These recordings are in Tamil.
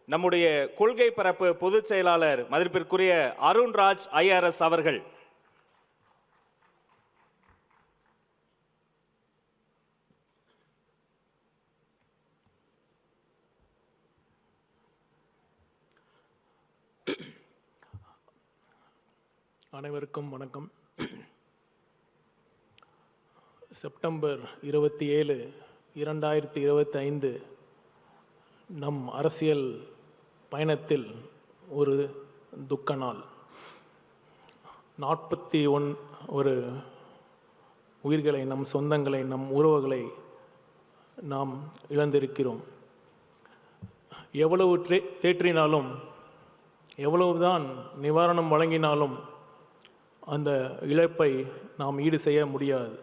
நம்முடைய கொள்கை பரப்பு பொதுச் செயலாளர் மதிப்பிற்குரிய அருண்ராஜ் ஐஆர்எஸ் அவர்கள். அனைவருக்கும் வணக்கம். செப்டம்பர் 27, 2025 நம் அரசியல் பயணத்தில் ஒரு துக்க நாள். 41 உயிர்களை, நம் சொந்தங்களை, நம் உறவுகளை நாம் இழந்திருக்கிறோம். எவ்வளவு தேற்றினாலும், எவ்வளவுதான் நிவாரணம் வழங்கினாலும் அந்த இழப்பை நாம் ஈடு செய்ய முடியாது.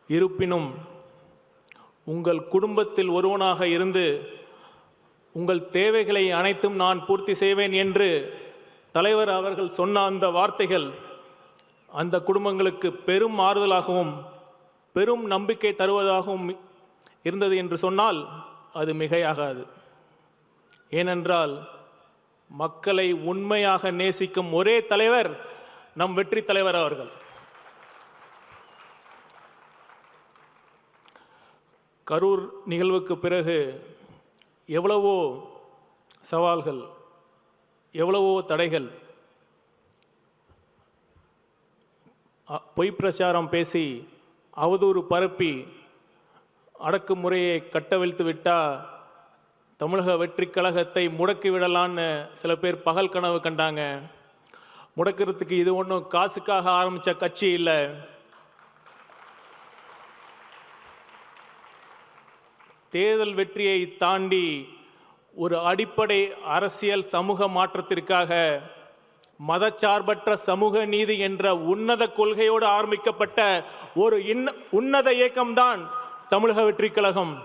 இருப்பினும் உங்கள் குடும்பத்தில் ஒருவனாக இருந்து உங்கள் தேவைகளை அனைத்தும் நான் பூர்த்தி செய்வேன் என்று தலைவர் அவர்கள் சொன்ன அந்த வார்த்தைகள் அந்த குடும்பங்களுக்கு பெரும் ஆறுதலாகவும் பெரும் நம்பிக்கை தருவதாகவும் இருந்தது என்று சொன்னால் அது மிகையாகாது. ஏனென்றால் மக்களை உண்மையாக நேசிக்கும் ஒரே தலைவர் நம் வெற்றி தலைவர் அவர்கள். கரூர் நிகழ்வுக்கு பிறகு எவ்வளவோ சவால்கள், எவ்வளவோ தடைகள், பொய் பிரச்சாரம் பேசி அவதூறு பரப்பி அடக்குமுறையை கட்டவிழ்த்து விட்டால் தமிழக வெற்றி கழகத்தை முடக்கிவிடலான்னு சில பேர் பகல் கனவு கண்டாங்க. முடக்கிறதுக்கு இது ஒன்றும் காசுக்காக ஆரம்பித்த கட்சி இல்லை. தேர்தல் வெற்றியை தாண்டி ஒரு அடிப்படை அரசியல் சமூக மாற்றத்திற்காக மதச்சார்பற்ற சமூக நீதி என்ற உன்னத கொள்கையோடு ஆரம்பிக்கப்பட்ட ஒரு உன்னத இயக்கம்தான் தமிழக வெற்றி கழகம்.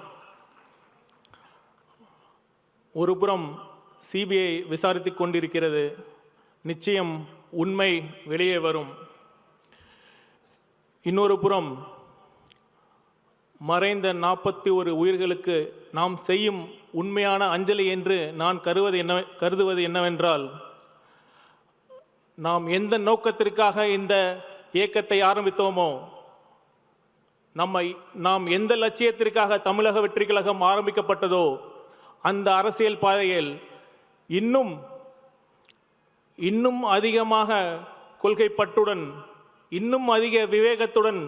ஒரு புறம் சிபிஐ விசாரித்து கொண்டிருக்கிறது. நிச்சயம் உண்மை வெளியே வரும். இன்னொரு புறம் மறைந்த 41 உயிர்களுக்கு நாம் செய்யும் உண்மையான அஞ்சலி என்று நான் கருதுவது என்னவென்றால், நாம் எந்த நோக்கத்திற்காக இந்த இயக்கத்தை ஆரம்பித்தோமோ, நாம் எந்த லட்சியத்திற்காக தமிழக வெற்றி கழகம் ஆரம்பிக்கப்பட்டதோ அந்த அரசியல் பாதையில் இன்னும் அதிகமாக கொள்கைப்பற்றுடன், இன்னும் அதிக விவேகத்துடன்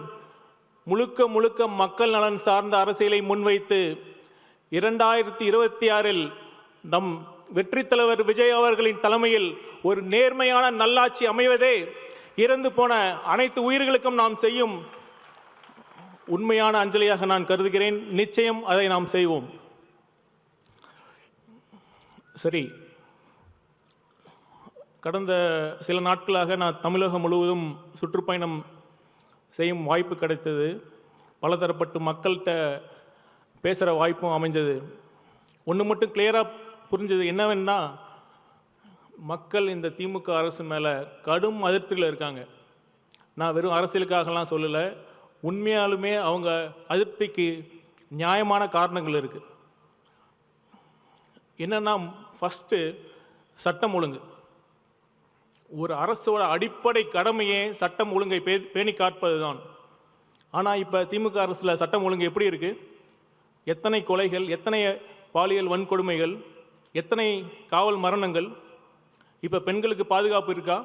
முழுக்க மக்கள் நலன் சார்ந்த அரசியலை முன்வைத்து 2026 நம் வெற்றி தலைவர் விஜய் அவர்களின் தலைமையில் ஒரு நேர்மையான நல்லாட்சி அமைவதே இறந்து போன அனைத்து உயிர்களுக்கும் நாம் செய்யும் உண்மையான அஞ்சலியாக நான் கருதுகிறேன். நிச்சயம் அதை நாம் செய்வோம். சரி, கடந்த சில நாட்களாக நான் தமிழகம் முழுவதும் சுற்றுப்பயணம் செய்யும் வாய்ப்பு கிடைத்தது. பலதரப்பட்டு மக்கள்கிட்ட பேசுகிற வாய்ப்பும் அமைஞ்சது. ஒன்று மட்டும் கிளியராக புரிஞ்சது என்னவென்னா, மக்கள் இந்த திமுக அரசு மேலே கடும் அதிருப்தியில் இருக்காங்க. நான் வெறும் அரசியலுக்காகலாம் சொல்லலை, உண்மையாலுமே அவங்க அதிருப்திக்கு நியாயமான காரணங்கள் இருக்குது. என்னென்னா, ஃபஸ்ட்டு சட்டம் ஒழுங்கு. ஒரு அரசோட அடிப்படை கடமையே சட்டம் ஒழுங்கை பேணி காப்பது தான். ஆனால் இப்போ திமுக அரசில் சட்டம் ஒழுங்கு எப்படி இருக்குது? எத்தனை கொலைகள், எத்தனை பாலியல் வன்கொடுமைகள், எத்தனை காவல் மரணங்கள். இப்போ பெண்களுக்கு பாதுகாப்பு இருக்கா?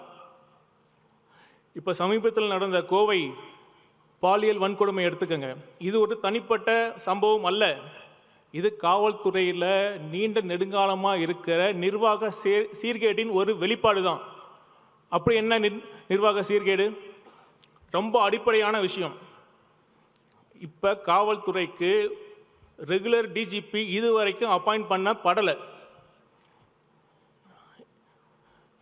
இப்போ சமீபத்தில் நடந்த கோவை பாலியல் வன்கொடுமை எடுத்துக்கங்க. இது ஒரு தனிப்பட்ட சம்பவம் அல்ல. இது காவல்துறையில் நீண்ட நெடுங்காலமாக இருக்கிற நிர்வாக சீர்கேட்டின் ஒரு வெளிப்பாடு தான். அப்படி என்ன நிர்வாக சீர்கேடு? ரொம்ப அடிப்படையான விஷயம். இப்போ காவல்துறைக்கு ரெகுலர் டிஜிபி இதுவரைக்கும் அப்பாயிண்ட் பண்ணப்படலை.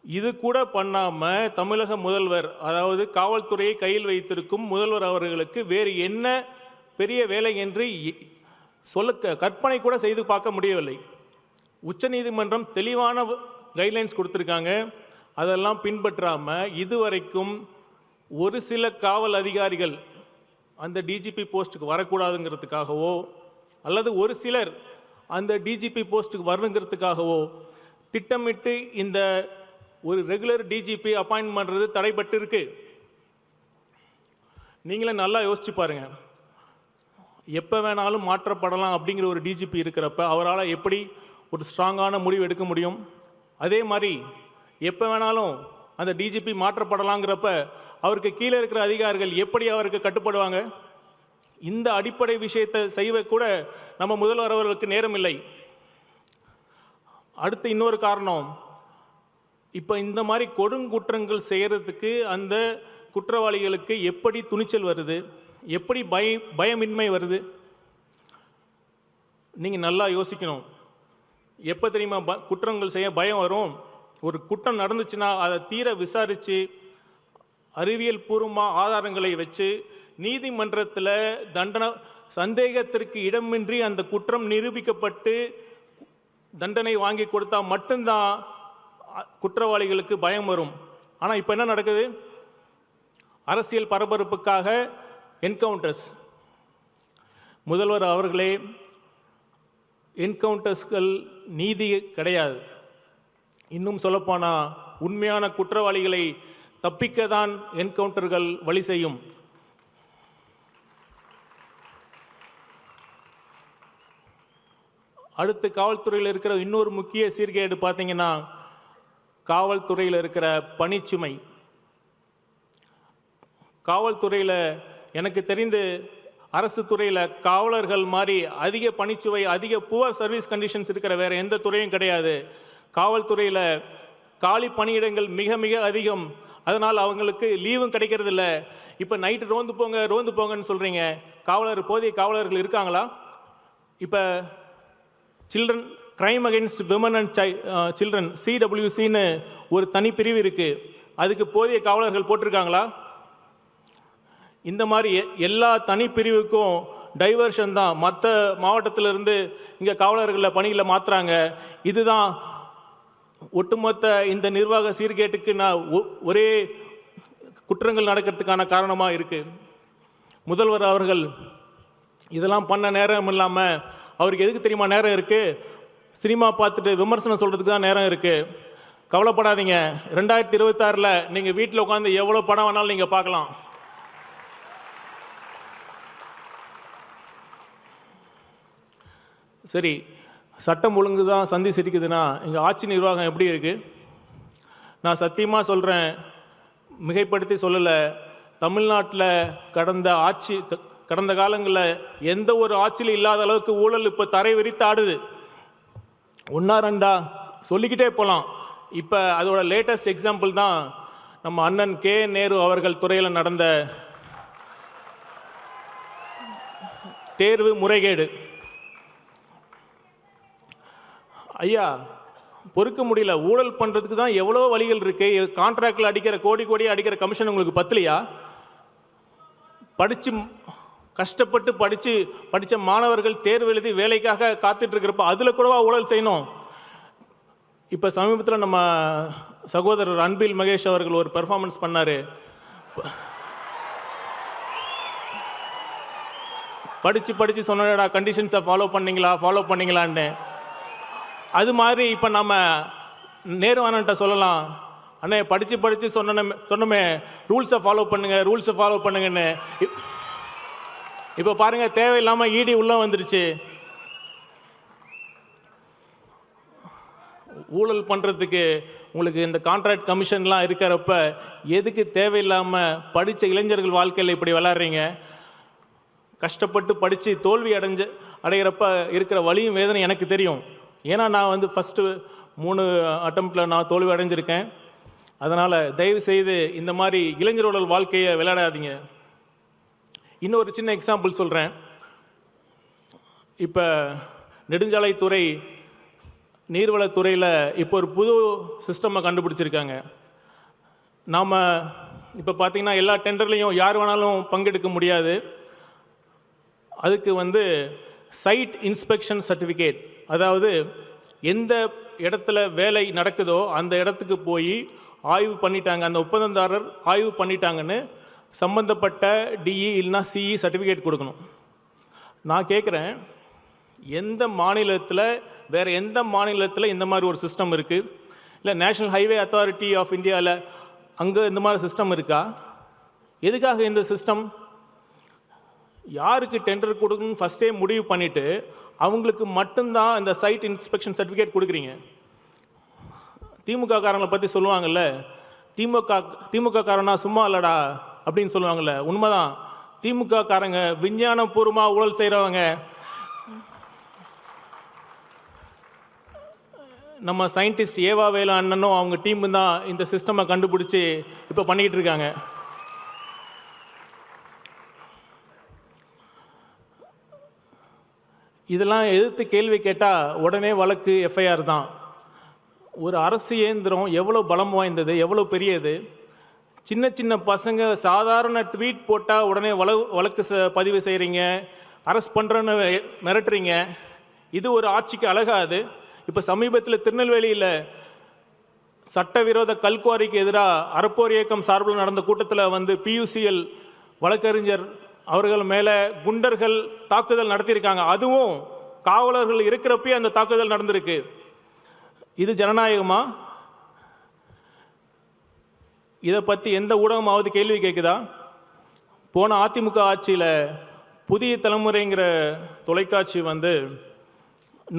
இது கூட பண்ணாமல் தமிழக முதல்வர், அதாவது காவல்துறையை கையில் வைத்திருக்கும் முதல்வர் அவர்களுக்கு வேறு என்ன பெரிய வேலை என்று கற்பனை கூட செய்து பார்க்க முடியவில்லை. உச்சநீதிமன்றம் தெளிவான கைட்லைன்ஸ் கொடுத்துருக்காங்க. அதெல்லாம் பின்பற்றாமல் இதுவரைக்கும் ஒரு சில காவல் அதிகாரிகள் அந்த டிஜிபி போஸ்ட்டுக்கு வரக்கூடாதுங்கிறதுக்காகவோ அல்லது ஒரு சிலர் அந்த டிஜிபி போஸ்ட்டுக்கு வரணுங்கிறதுக்காகவோ திட்டமிட்டு இந்த ஒரு ரெகுலர் டிஜிபி அப்பாயின்ட் பண்ணுறது தடைபட்டு இருக்கு. நீங்களே நல்லா யோசிச்சு பாருங்க. எப்போ வேணாலும் மாற்றப்படலாம் அப்படிங்கிற ஒரு டிஜிபி இருக்கிறப்ப அவரால் எப்படி ஒரு ஸ்ட்ராங்கான முடிவு எடுக்க முடியும்? அதே மாதிரி எப்போ வேணாலும் அந்த டிஜிபி மாற்றப்படலாங்கிறப்ப அவருக்கு கீழே இருக்கிற அதிகாரிகள் எப்படி அவருக்கு கட்டுப்படுவாங்க? இந்த அடிப்படை விஷயத்தை செய்ய கூட நம்ம முதல்வர் அவர்களுக்கு நேரம் இல்லை. அடுத்து இன்னொரு காரணம், இப்போ இந்த மாதிரி கொடுங்குற்றங்கள் செய்கிறதுக்கு அந்த குற்றவாளிகளுக்கு எப்படி துணிச்சல் வருது, எப்படி பயமின்மை வருது? நீங்கள் நல்லா யோசிக்கணும். எப்போ தெரியுமா குற்றங்கள் செய்ய பயம் வரும்? ஒரு குற்றம் நடந்துச்சுன்னா அதை தீர விசாரித்து அறிவியல் பூர்வமாக ஆதாரங்களை வச்சு நீதிமன்றத்தில் தண்டனை சந்தேகத்திற்கு இடமின்றி அந்த குற்றம் நிரூபிக்கப்பட்டு தண்டனை வாங்கி கொடுத்தா மட்டும்தான் குற்றவாளிகளுக்கு பயம் வரும். ஆனால் இப்போ என்ன நடக்குது? அரசியல் பரபரப்புக்காக என்கவுண்டர்ஸ். முதல்வர் அவர்களே, என்கவுண்டர்ஸ்கள் நீதி கிடையாது. இன்னும் சொல்லப்போனால் உண்மையான குற்றவாளிகளை தப்பிக்க தான் என்கவுண்டர்கள் வழி செய்யும். அடுத்து காவல்துறையில் இருக்கிற இன்னொரு முக்கிய சீர்கேடு பார்த்தீங்கன்னா, காவல்துறையில் இருக்கிற பணிச்சுமை. காவல்துறையில் எனக்கு தெரிந்து அரசு துறையில் காவலர்கள் மாதிரி அதிக பணிச்சுவை, அதிக புவர் சர்வீஸ் கண்டிஷன்ஸ் இருக்கிற வேறு எந்த துறையும் கிடையாது. காவல்துறையில் காலி பணியிடங்கள் மிக மிக அதிகம். அதனால் அவங்களுக்கு லீவும் கிடைக்கிறது இல்லை. இப்போ நைட்டு ரோந்து போங்கன்னு சொல்கிறீங்க. போதிய காவலர்கள் இருக்காங்களா? இப்போ children crime against women and children CWCன்னு ஒரு தனி பிரிவு இருக்குது. அதுக்கு போதிய காவலர்கள் போட்டிருக்காங்களா? இந்த மாதிரி எல்லா தனி பிரிவுக்கும் டைவர்ஷன் தான். மற்ற மாவட்டத்திலிருந்து இங்கே காவலர்களை பணிகளை மாற்றுறாங்க. இதுதான் ஒட்டுமொத்த இந்த நிர்வாக சீர்கேட்டுக்கு ஒரே குற்றங்கள் நடக்கிறதுக்கான காரணமாக இருக்குது. முதல்வர் அவர்கள் இதெல்லாம் பண்ண நேரம் இல்லாமல் அவருக்கு எதுக்கு தெரியுமா நேரம் இருக்குது? சினிமா பார்த்துட்டு விமர்சனம் சொல்கிறதுக்கு தான் நேரம் இருக்குது. கவலைப்படாதீங்க, 2026 நீங்கள் வீட்டில் உட்காந்து எவ்வளோ படம் வேணாலும் நீங்கள் பார்க்கலாம். சரி, சட்டம் ஒழுங்கு தான் சந்தி சிரிக்குதுன்னா எங்கள் ஆட்சி நிர்வாகம் எப்படி இருக்குது? நான் சத்தியமாக சொல்கிறேன், மிகைப்படுத்தி சொல்லலை. தமிழ்நாட்டில் கடந்த காலங்களில் எந்த ஒரு ஆட்சியில் இல்லாத அளவுக்கு ஊழல் இப்போ தரை விரித்து ஆடுது. ஒன்றா ரெண்டா சொல்லிக்கிட்டே போகலாம். இப்போ அதோட லேட்டஸ்ட் எக்ஸாம்பிள் தான் நம்ம அண்ணன் கே நேரு அவர்கள் துறையில் நடந்த தேர்வு முறைகேடு. ஐயா, பொறுக்க முடியல. ஊழல் பண்ணுறதுக்கு தான் எவ்வளோ வழிகள் இருக்குது. கான்ட்ராக்டில் அடிக்கிற கோடியாக அடிக்கிற கமிஷன் உங்களுக்கு பத்தலையா? கஷ்டப்பட்டு படித்த மாணவர்கள் தேர்வு எழுதி வேலைக்காக காத்துட்ருக்கிறப்ப அதில் கூடவா ஊழல் செய்யணும்? இப்போ சமீபத்தில் நம்ம சகோதரர் அன்பில் மகேஷ் அவர்கள் ஒரு பெர்ஃபார்மன்ஸ் பண்ணார். படித்து சொன்னடா கண்டிஷன்ஸை ஃபாலோ பண்ணீங்களான்னு. அது மாதிரி இப்போ நம்ம நேருவானன்ட்ட சொல்லலாம், அண்ணே படித்து சொன்னோமே ரூல்ஸை ஃபாலோ பண்ணுங்கன்னு. இப்போ பாருங்கள், தேவையில்லாமல் இடி உள்ளே வந்துருச்சு. ஊழல் பண்ணுறதுக்கு உங்களுக்கு இந்த கான்ட்ராக்ட் கமிஷன்லாம் இருக்கிறப்ப எதுக்கு தேவையில்லாமல் படித்த இளைஞர்கள் வாழ்க்கையில் இப்படி விளாட்றீங்க? கஷ்டப்பட்டு படித்து தோல்வி அடைகிறப்ப இருக்கிற வலியும் வேதனை எனக்கு தெரியும். ஏன்னா நான் ஃபஸ்ட்டு 3 அட்டம்ப்டில் நான் தோல்வி அடைஞ்சிருக்கேன். அதனால் தயவு செய்து இந்த மாதிரி இளைஞரோட வாழ்க்கையை விளையாடாதீங்க. இன்னொரு சின்ன எக்ஸாம்பிள் சொல்கிறேன். இப்போ நெடுஞ்சாலைத்துறை, நீர்வளத்துறையில் இப்போ ஒரு புது சிஸ்டமை கண்டுபிடிச்சிருக்காங்க. நாம் இப்போ பார்த்திங்கன்னா எல்லா டெண்டர்லேயும் யார் வேணாலும் பங்கெடுக்க முடியாது. அதுக்கு சைட் இன்ஸ்பெக்ஷன் சர்டிஃபிகேட், அதாவது எந்த இடத்துல வேலை நடக்குதோ அந்த இடத்துக்கு போய் ஆய்வு பண்ணிட்டாங்க, அந்த ஒப்பந்ததாரர் ஆய்வு பண்ணிட்டாங்கன்னு சம்பந்தப்பட்ட டிஇ இல்லைனா சிஇ சர்டிஃபிகேட் கொடுக்கணும். நான் கேட்குறேன், எந்த மாநிலத்தில், வேறு எந்த மாநிலத்தில் இந்த மாதிரி ஒரு சிஸ்டம் இருக்குது? இல்லை நேஷ்னல் ஹைவே அத்தாரிட்டி ஆஃப் இந்தியாவில் அங்கே இந்த மாதிரி சிஸ்டம் இருக்கா? எதுக்காக இந்த சிஸ்டம்? யாருக்கு டெண்டர் கொடுக்கணும்னு ஃபஸ்ட்டே முடிவு பண்ணிவிட்டு அவங்களுக்கு மட்டும்தான் இந்த சைட் இன்ஸ்பெக்ஷன் சர்டிஃபிகேட் கொடுக்குறீங்க. திமுக காரங்களை பற்றி சொல்லுவாங்கள்ல, திமுக காரனா சும்மா இல்லடா அப்படின்னு சொல்லுவாங்கள்ல, உண்மைதான். திமுக காரங்க விஞ்ஞானபூர்வமாக ஊழல் செய்கிறவங்க. நம்ம சயின்டிஸ்ட் ஏவா வேலு அண்ணனும் அவங்க டீம் தான் இந்த சிஸ்டமை கண்டுபிடிச்சி இப்போ பண்ணிக்கிட்டு இருக்காங்க. இதெல்லாம் எதிர்த்து கேள்வி கேட்டால் உடனே வழக்கு, எஃப்ஐஆர் தான். ஒரு அரசு இயந்திரம் எவ்வளோ பலம் வாய்ந்தது, எவ்வளோ பெரியது. சின்ன சின்ன பசங்க சாதாரண ட்வீட் போட்டால் உடனே வழக்கு பதிவு செய்கிறீங்க, அரெஸ்ட் பண்ணுறேன்னு மிரட்டுறீங்க. இது ஒரு ஆட்சிக்கு அழகாது. இப்போ சமீபத்தில் திருநெல்வேலியில் சட்டவிரோத கல்குவாரிக்கு எதிராக அறப்போர் இயக்கம் சார்பில் நடந்த கூட்டத்தில் பியூசிஎல் வழக்கறிஞர் அவர்கள் மேலே குண்டர்கள் தாக்குதல் நடத்தியிருக்காங்க. அதுவும் காவலர்கள் இருக்கிறப்பே அந்த தாக்குதல் நடந்திருக்கு. இது ஜனநாயகமா? இதை பற்றி எந்த ஊடகமாவது கேள்வி கேட்குதா? போன அதிமுக ஆட்சியில் புதிய தலைமுறைங்கிற தொலைக்காட்சி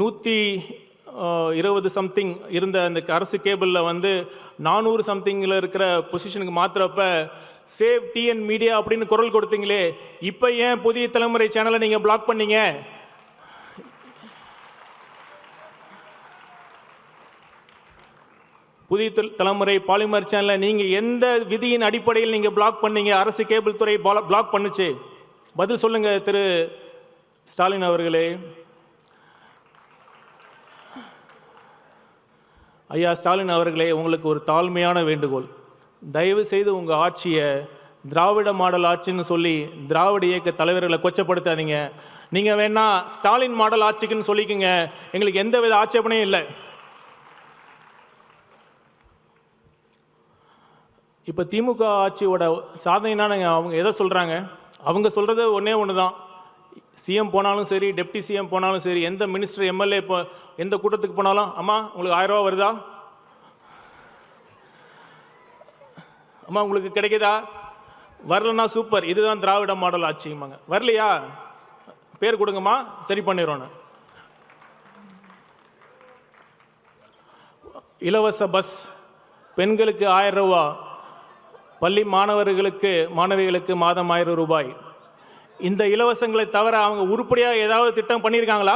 120 சம்திங் இருந்த அந்த அரசு கேபிளில் 400 சம்திங்கில் இருக்கிற பொசிஷனுக்கு மாத்திரப்ப சேவ் டிஎன் மீடியா அப்படின்னு குரல் கொடுத்தீங்களே, இப்போ ஏன் புதிய தலைமுறை சேனலை நீங்கள் பிளாக் பண்ணீங்க? புதிய தலைமுறை பாலிமர் சேனலை நீங்கள் எந்த விதியின் அடிப்படையில் நீங்கள் பிளாக் பண்ணீங்க? அரசு கேபிள் துறை பிளாக் பண்ணுச்சு. பதில் சொல்லுங்க திரு ஸ்டாலின் அவர்களே. ஐயா ஸ்டாலின் அவர்களே, உங்களுக்கு ஒரு தாழ்மையான வேண்டுகோள். தயவு செய்து உங்கள் ஆட்சியை திராவிட மாடல் ஆட்சின்னு சொல்லி திராவிட இயக்க தலைவர்களை கொச்சப்படுத்தாதீங்க. நீங்கள் வேணா ஸ்டாலின் மாடல் ஆட்சிக்குன்னு சொல்லிக்கோங்க, எங்களுக்கு எந்த வித ஆட்சேபனையும் இல்லை. இப்போ திமுக ஆட்சியோட சாதனைனா அவங்க எதை சொல்கிறாங்க? அவங்க சொல்கிறது ஒன்றே ஒன்று தான். சிஎம் போனாலும் சரி, டெப்டி சிஎம் போனாலும் சரி, எந்த மினிஸ்டர் எம்எல்ஏ இப்போ எந்த கூட்டத்துக்கு போனாலும், அம்மா உங்களுக்கு 1000 ரூபா வருதா, அம்மா உங்களுக்கு கிடைக்குதா, வரலன்னா சூப்பர், இதுதான் திராவிட மாடல் ஆட்சிம்பாங்க. வரலையா பேர் கொடுங்கம்மா, சரி பண்ணிடுறோன்னு. இலவச பஸ், பெண்களுக்கு 1000 ரூபா, பள்ளி மாணவிகளுக்கு மாதம் 1000 ரூபாய். இந்த இலவசங்களை தவிர அவங்க உருப்படியாக ஏதாவது திட்டம் பண்ணியிருக்காங்களா?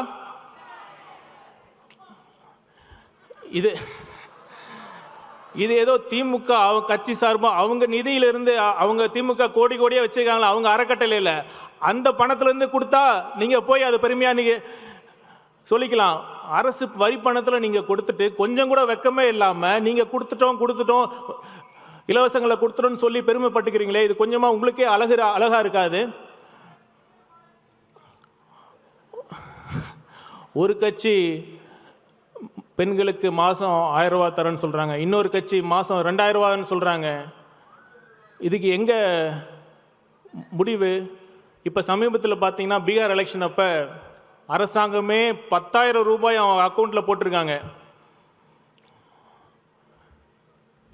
இது ஏதோ திமுக கட்சி சார்பாக அவங்க நிதியிலிருந்து அவங்க திமுக கோடி கோடியாக வச்சுருக்காங்களா, அவங்க அறக்கட்டளையில் அந்த பணத்திலேருந்து கொடுத்தா நீங்கள் போய் அது பெருமையாக நீங்கள் சொல்லிக்கலாம். அரசு வரி பணத்தில் நீங்கள் கொடுத்துட்டு கொஞ்சம் கூட வெக்கமே இல்லாமல் நீங்கள் கொடுத்துட்டோம் இலவசங்களை கொடுத்துட்டோன்னு சொல்லி பெருமைப்பட்டுக்கிறீங்களே, இது கொஞ்சமாக உங்களுக்கே அழகா இருக்காது? ஒரு கட்சி பெண்களுக்கு மாதம் 1000 ரூபா தரேன்னு சொல்கிறாங்க, இன்னொரு கட்சி மாதம் 2000 ரூபான்னு சொல்கிறாங்க. இதுக்கு எங்கே முடிவு? இப்போ சமீபத்தில் பார்த்தீங்கன்னா பீகார் எலெக்ஷன் அப்போ அரசாங்கமே 10,000 ரூபாய் அவன் அக்கௌண்ட்டில் போட்டிருக்காங்க.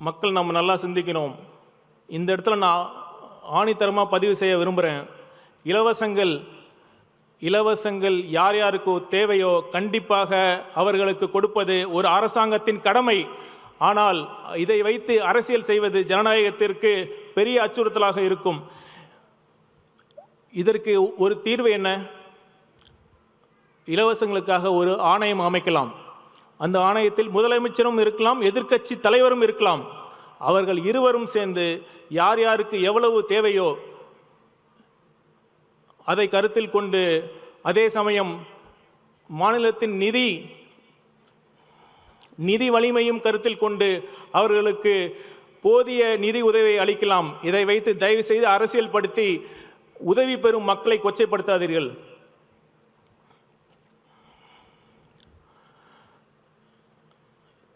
மக்கள் நம்ம நல்லா சிந்திக்கணும். இந்த இடத்துல நான் ஆணித்தரமாக பதிவு செய்ய விரும்புகிறேன். இலவசங்கள் யார் யாருக்கு தேவையோ கண்டிப்பாக அவர்களுக்கு கொடுப்பது ஒரு அரசாங்கத்தின் கடமை. ஆனால் இதை வைத்து அரசியல் செய்வது ஜனநாயகத்திற்கு பெரிய அச்சுறுத்தலாக இருக்கும். இதற்கு ஒரு தீர்வு என்ன? இலவசங்களுக்காக ஒரு ஆணையம் அமைக்கலாம். அந்த ஆணையத்தில் முதலமைச்சரும் இருக்கலாம், எதிர்க்கட்சி தலைவரும் இருக்கலாம். அவர்கள் இருவரும் சேர்ந்து யார் யாருக்கு எவ்வளவு தேவையோ அதை கருத்தில் கொண்டு, அதே சமயம் மாநிலத்தின் நிதி வலிமையும் கருத்தில் கொண்டு அவர்களுக்கு போதிய நிதி உதவியை அளிக்கலாம். இதை வைத்து தயவு செய்து அரசியல் படுத்தி உதவி பெறும் மக்களை கொச்சைப்படுத்தாதீர்கள்.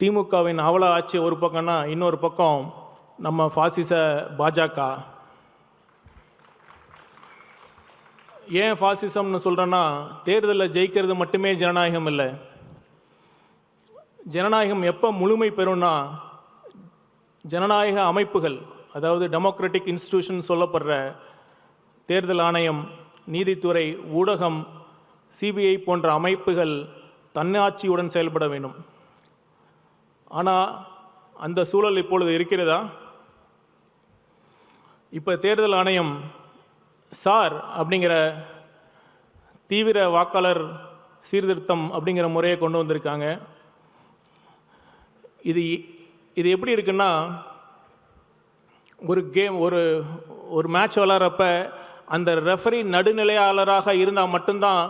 திமுகவின் அவல ஆட்சி ஒரு பக்கம்னா, இன்னொரு பக்கம் நம்ம பாசிச பாஜக. ஏன் ஃபாசிசம்னு சொல்கிறேன்னா, தேர்தலில் ஜெயிக்கிறது மட்டுமே ஜனநாயகம் இல்லை. ஜனநாயகம் எப்போ முழுமை பெறும்னா, ஜனநாயக அமைப்புகள், அதாவது டெமோக்ராட்டிக் இன்ஸ்டிடியூஷன் சொல்லப்படுற தேர்தல் ஆணையம், நீதித்துறை, ஊடகம், சிபிஐ போன்ற அமைப்புகள் தன்னாட்சியுடன் செயல்பட வேண்டும். ஆனால் அந்த சூழல் இப்பொழுது இருக்கிறதா? இப்போ தேர்தல் ஆணையம் சார் அப்படிங்கிற தீவிர வாக்காளர் சீர்திருத்தம் அப்படிங்கிற முறையை கொண்டு வந்திருக்காங்க. இது எப்படி இருக்குன்னா, ஒரு கேம் ஒரு மேட்ச் விளாட்றப்ப அந்த ரெஃபரி நடுநிலையாளராக இருந்தால் மட்டும்தான்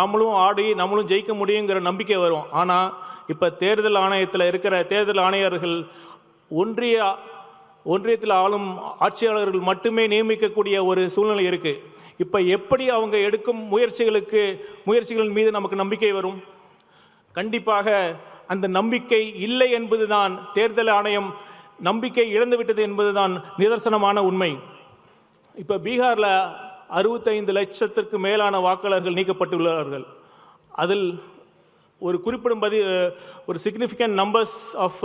நம்மளும் ஆடி நம்மளும் ஜெயிக்க முடியுங்கிற நம்பிக்கை வரும். ஆனால் இப்போ தேர்தல் ஆணையத்தில் இருக்கிற தேர்தல் ஆணையர்கள் ஒன்றியத்தில் ஆளும் ஆட்சியாளர்கள் மட்டுமே நியமிக்கக்கூடிய ஒரு சூழ்நிலை இருக்குது. இப்போ எப்படி அவங்க எடுக்கும் முயற்சிகளின் மீது நமக்கு நம்பிக்கை வரும்? கண்டிப்பாக அந்த நம்பிக்கை இல்லை என்பதுதான், தேர்தல் ஆணையம் நம்பிக்கை இழந்துவிட்டது என்பதுதான் நிதர்சனமான உண்மை. இப்போ பீகாரில் 65 லட்சத்திற்கு மேலான வாக்காளர்கள் நீக்கப்பட்டுள்ளார்கள். அதில் ஒரு குறிப்பிடும்படி ஒரு significant numbers of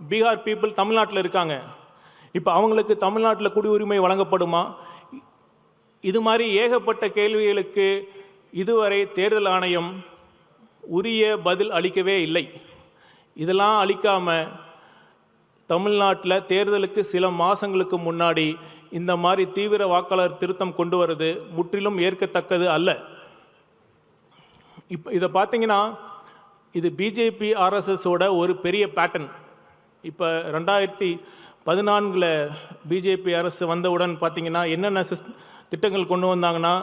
Bihar people தமிழ்நாட்டில் இருக்காங்க. இப்போ அவங்களுக்கு தமிழ்நாட்டில் குடியுரிமை வழங்கப்படுமா? இது மாதிரி ஏகப்பட்ட கேள்விகளுக்கு இதுவரை தேர்தல் ஆணையம் உரிய பதில் அளிக்கவே இல்லை. இதெல்லாம் அளிக்காமல் தமிழ்நாட்டில் தேர்தலுக்கு சில மாதங்களுக்கு முன்னாடி இந்த மாதிரி தீவிர வாக்காளர் திருத்தம் கொண்டு வருது முற்றிலும் ஏற்கத்தக்கது அல்ல. இப்போ இதை பார்த்தீங்கன்னா, இது பிஜேபி ஆர்எஸ்எஸோட ஒரு பெரிய பேட்டர்ன். இப்போ 2014 பிஜேபி அரசு வந்தவுடன் பார்த்தீங்கன்னா என்னென்ன திட்டங்கள் கொண்டு வந்தாங்கன்னா,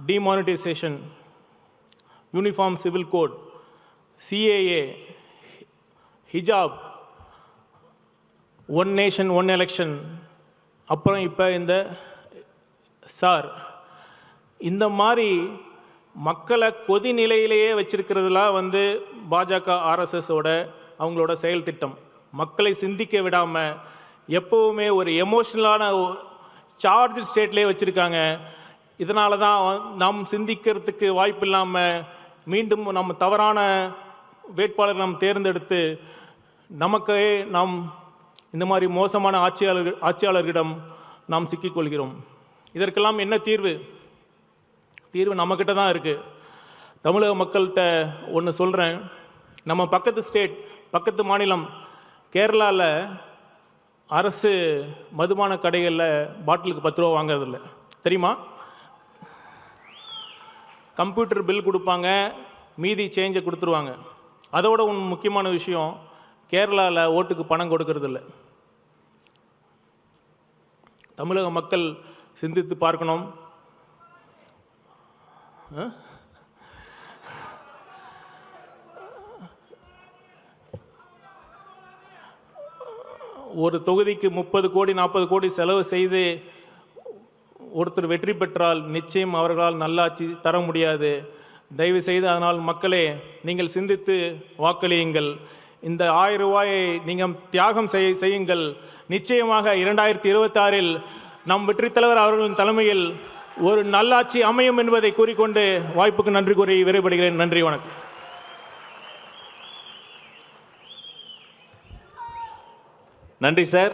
demonetisation, uniform civil code, CAA, ஹிஜாப், ஒன் நேஷன் ஒன் எலெக்ஷன், அப்புறம் இப்போ இந்த சார், இந்த மாதிரி மக்களை கொதி நிலையிலேயே வச்சிருக்கிறதுலாம் பாஜக ஆர்எஸ்எஸோட அவங்களோட செயல் திட்டம். மக்களை சிந்திக்க விடாமல் எப்போவுமே ஒரு எமோஷ்னலான சார்ஜ் ஸ்டேட்லேயே வச்சுருக்காங்க. இதனால தான் நாம் சிந்திக்கிறதுக்கு வாய்ப்பு இல்லாமல் மீண்டும் நம்ம தவறான வேட்பாளர் நாம் தேர்ந்தெடுத்து நமக்கே நாம் இந்த மாதிரி மோசமான ஆட்சியாளர்களிடம் நாம் சிக்கிக்கொள்கிறோம். இதற்கெல்லாம் என்ன தீர்வு? தீர்வு நம்மக்கிட்ட தான் இருக்குது. தமிழக மக்கள்கிட்ட ஒன்று சொல்கிறேன். நம்ம பக்கத்து ஸ்டேட், பக்கத்து மாநிலம் கேரளாவில் அரசு மதுபான கடைகளில் பாட்டிலுக்கு 10 ரூபா வாங்குறதில்ல, தெரியுமா? கம்ப்யூட்டர் பில் கொடுப்பாங்க, மீதி சேஞ்சை கொடுத்துருவாங்க. அதோட ஒன்று முக்கியமான விஷயம், கேரளாவில் ஓட்டுக்கு பணம் கொடுக்கறதில்ல. தமிழக மக்கள் சிந்தித்து பார்க்கணும். ஒரு தொகுதிக்கு 30 கோடி 40 கோடி செலவு செய்து ஒருத்தர் வெற்றி பெற்றால் நிச்சயம் அவர்களால் நல்லாட்சி தர முடியாது. தயவு செய்து அதனால் மக்களே, நீங்கள் சிந்தித்து வாக்களியுங்கள். இந்த 1000 ரூபாயை நீங்கள் தியாகம் செய்யுங்கள். நிச்சயமாக 2026 நம் வெற்றி தலைவர் அவர்களின் தலைமையில் ஒரு நல்லாட்சி அமையும் என்பதை கூறிக்கொண்டு வாய்ப்புக்கு நன்றி கூறி விரைபடுகிறேன். நன்றி, வணக்கம். நன்றி சார்.